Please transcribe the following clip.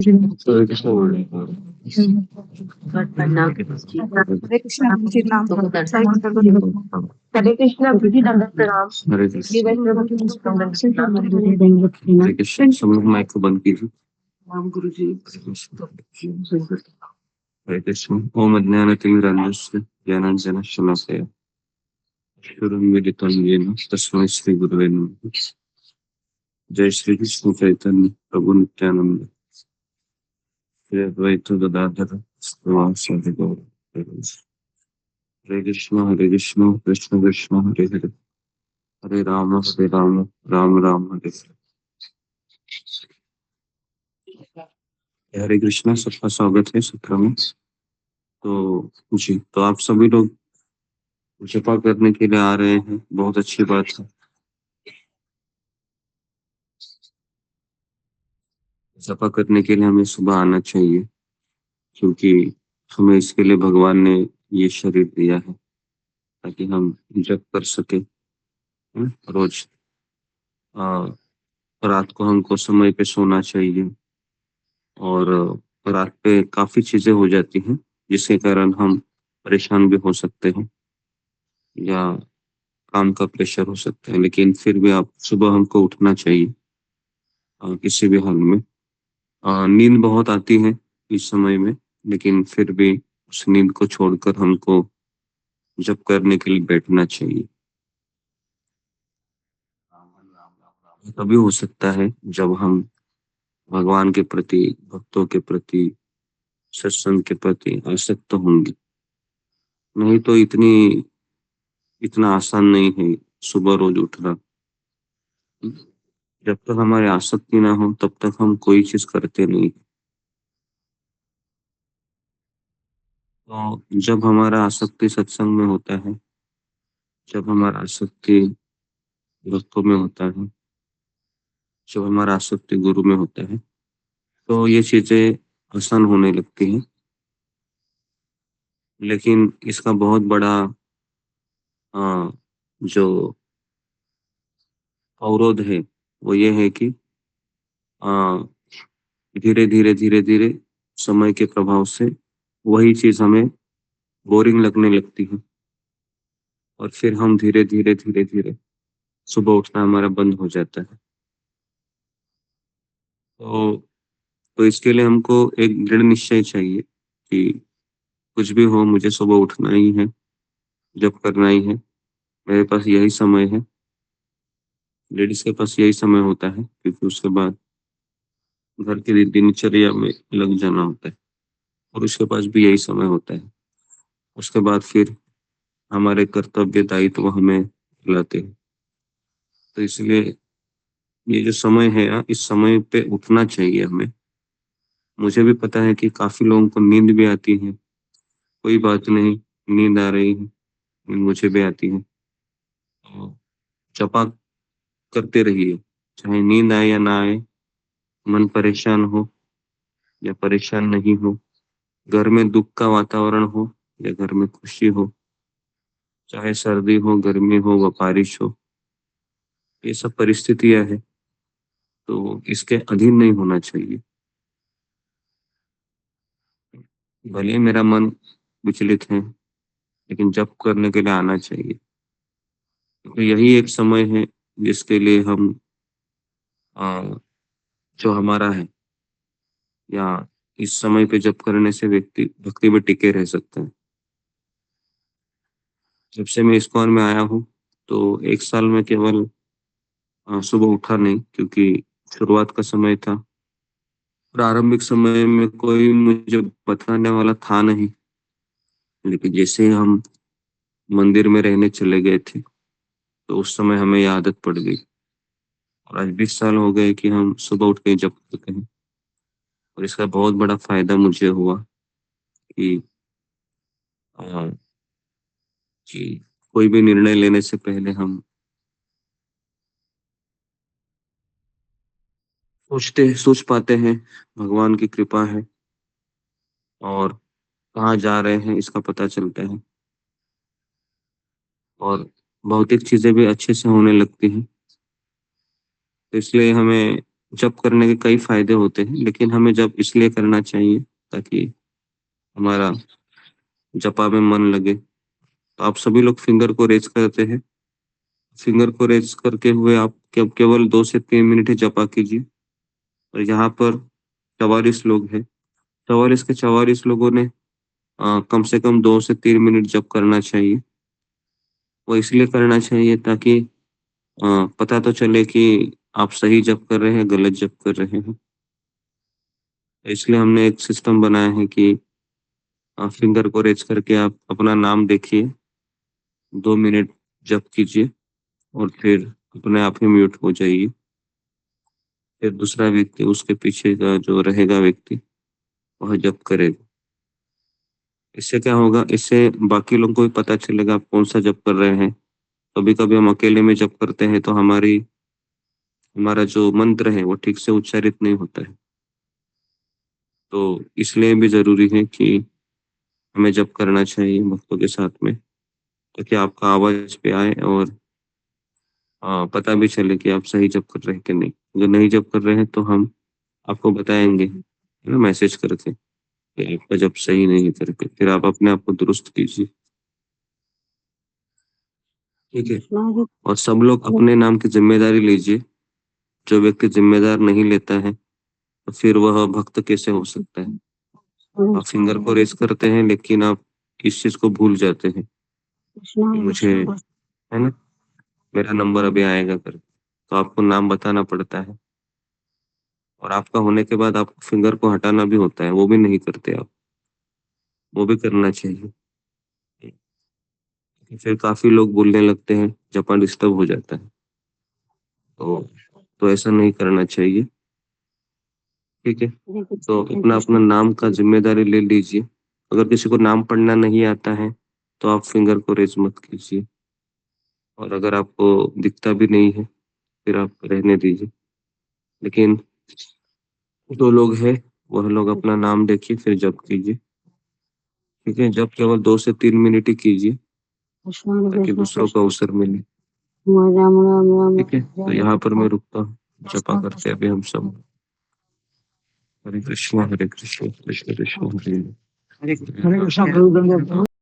हरे कृष्ण बोल रहे प्रणाम जी। हरे कृष्णा गुरु जी नाम तो साई दर्शन बाबा गुरु जी। हरे कृष्ण विधि दंडक प्रणाम। हरे श्री कृष्ण वैष्णव भक्ति दंडक प्रणाम। हरे कृष्ण। सब लोग माइक को बंद कीजिए। राम गुरु जी। हरे कृष्ण। ओम अज्ञानतिमिरान्धस्य ज्ञानाञ्जनस्य शलाकया चक्षुरुन्मीलितं येन तस्मै श्री गुरुवे नमः। जय श्री कृष्ण चैतन्य प्रभु नित्यानंद श्री अद्वैत गदाधर श्रीवासादि गौर भक्तवृंद। हरे कृष्ण कृष्ण कृष्ण हरे हरे हरे राम राम राम हरे हरे। हरे कृष्णा। सबका स्वागत है सत्र में। तो जी, तो आप सभी लोग जपा करने के लिए आ रहे हैं, बहुत अच्छी बात है। जपा करने के लिए हमें सुबह आना चाहिए, क्योंकि हमें इसके लिए भगवान ने ये शरीर दिया है ताकि हम जप कर सके। रोज रात को हमको समय पे सोना चाहिए, और रात पे काफी चीजें हो जाती हैं जिसके कारण हम परेशान भी हो सकते हैं, या काम का प्रेशर हो सकता है। लेकिन फिर भी आप सुबह हमको उठना चाहिए किसी भी हाल में। नींद बहुत आती है इस समय में, लेकिन फिर भी उस नींद को छोड़कर हमको जप करने के लिए बैठना चाहिए। तभी हो सकता है जब हम भगवान के प्रति, भक्तों के प्रति, सत्संग के प्रति आसक्त होंगे। नहीं तो इतना आसान नहीं है सुबह रोज उठना। जब तक हमारी आसक्ति ना हो तब तक हम कोई चीज करते नहीं। तो जब हमारा आसक्ति सत्संग में होता है, जब हमारा आसक्ति भक्तों में होता है, जब हमारा आसक्ति गुरु में होता है, तो ये चीजें आसान होने लगती हैं। लेकिन इसका बहुत बड़ा अ, जो अवरोध है वो ये है कि धीरे धीरे धीरे धीरे समय के प्रभाव से वही चीज हमें बोरिंग लगने लगती है, और फिर हम धीरे धीरे धीरे धीरे सुबह उठना हमारा बंद हो जाता है। तो इसके लिए हमको एक दृढ़ निश्चय चाहिए कि कुछ भी हो मुझे सुबह उठना ही है, जब करना ही है। मेरे पास यही समय है। लेडीज के पास यही समय होता है, क्योंकि उसके बाद घर की दिनचर्या में लग जाना होता है, और उसके पास भी यही समय होता है। उसके बाद फिर हमारे कर्तव्य दायित्व हमें बुलाते हैं। तो इसलिए ये जो समय है इस समय पे उठना चाहिए हमें। मुझे भी पता है कि काफी लोगों को नींद भी आती है। कोई बात नहीं, नींद आ रही है, नींद मुझे भी आती है। तो जपा करते रहिए, चाहे नींद आए या ना आए, मन परेशान हो या परेशान नहीं हो, घर में दुख का वातावरण हो या घर में खुशी हो, चाहे सर्दी हो, गर्मी हो व बारिश हो, ये सब परिस्थितियां है, तो इसके अधीन नहीं होना चाहिए। भले ही मेरा मन विचलित है, लेकिन जप करने के लिए आना चाहिए। तो यही एक समय है जिसके लिए हम अ, जो हमारा है, या इस समय पे जप करने से व्यक्ति भक्ति में टिके रह सकता है। जब से मैं इस्कॉन में आया हूँ, तो 1 साल में केवल सुबह उठा नहीं, क्योंकि शुरुआत का समय था। प्रारंभिक समय में कोई मुझे बताने वाला था नहीं, लेकिन जैसे ही हम मंदिर में रहने चले गए थे, तो उस समय हमें ये आदत पड़ गई, और आज 20 साल हो गए कि हम सुबह उठ के जप करते हैं। और इसका बहुत बड़ा फायदा मुझे हुआ कि अ, कि कोई भी निर्णय लेने से पहले हम सोच पाते हैं, भगवान की कृपा है, और कहाँ जा रहे हैं इसका पता चलता है, और भौतिक चीजें भी अच्छे से होने लगती हैं। तो इसलिए हमें जप करने के कई फायदे होते हैं, लेकिन हमें जप इसलिए करना चाहिए ताकि हमारा जपा में मन लगे। तो आप सभी लोग फिंगर को रेज़ करते हैं। फिंगर को रेज़ करके हुए आप केवल 2 से 3 मिनट ही जपा कीजिए। और यहाँ पर 44 लोग हैं। 44 के 44 लोगों ने कम से कम 2 से 3 मिनट जप करना चाहिए। वो इसलिए करना चाहिए ताकि पता तो चले कि आप सही जप कर रहे हैं, गलत जप कर रहे हैं। इसलिए हमने एक सिस्टम बनाया है कि फिंगर को रेज़ करके आप अपना नाम देखिए, 2 मिनट जप कीजिए और फिर अपने आप ही म्यूट हो जाइए। फिर दूसरा व्यक्ति, उसके पीछे का जो रहेगा व्यक्ति, वह जप करेगा। इससे क्या होगा, इससे बाकी लोगों को भी पता चलेगा आप कौन-सा जप कर रहे हैं। कभी-कभी हम अकेले में जप करते हैं तो हमारा जो मंत्र है वो ठीक से उच्चारित नहीं होता है। तो इसलिए भी ज़रूरी है कि हमें जप करना चाहिए भक्तों के साथ में, ताकि आपका आवाज़ पे आए और पता भी चले कि आप सही जप कर रहे हैं कि नहीं। अगर नहीं जप कर रहे हैं तो हम आपको बताएँगे, है ना, मैसेज करके कि आपका जप सही नहीं है करके। फिर आप अपने आप को दुरुस्त कीजिए, ठीक है? और सब लोग अपने नाम की ज़िम्मेदारी लीजिए। जो व्यक्ति ज़िम्मेदार नहीं लेता है, तो फिर वह भक्त कैसे हो सकता है? आप फिंगर को रेज़ करते हैं, लेकिन आप इस चीज़ को भूल जाते हैं कि मुझे, है ना, मेरा नंबर अभी आएगा करके। तो आपको नाम बताना पड़ता है और आपका होने के बाद आपको फिंगर को हटाना भी होता है, वो भी नहीं करते आप। वो भी करना चाहिए। फिर काफ़ी लोग बोलने लगते हैं, जपा डिस्टर्ब हो जाता है। तो ऐसा नहीं करना चाहिए, ठीक है? तो अपना-अपना नाम का ज़िम्मेदारी ले लीजिए। अगर किसी को नाम पढ़ना नहीं आता है, तो आप फिंगर को रेज़ मत कीजिए और अगर आपको दिखता भी नहीं है, फिर आप रहने दीजिए। लेकिन जो लोग हैं, वह लोग अपना नाम देखिए फिर जप कीजिए, ठीक है? जप केवल 2 से 3 मिनट ही कीजिए, ताकि दूसरों को अवसर मिले, ठीक है? तो यहाँ पर मैं रुकता हूँ, जपा करते हैं अभी हम सब। हरे कृष्णा, कृष्ण कृष्ण, हरे हरे। हरे कृष्णा प्रभु।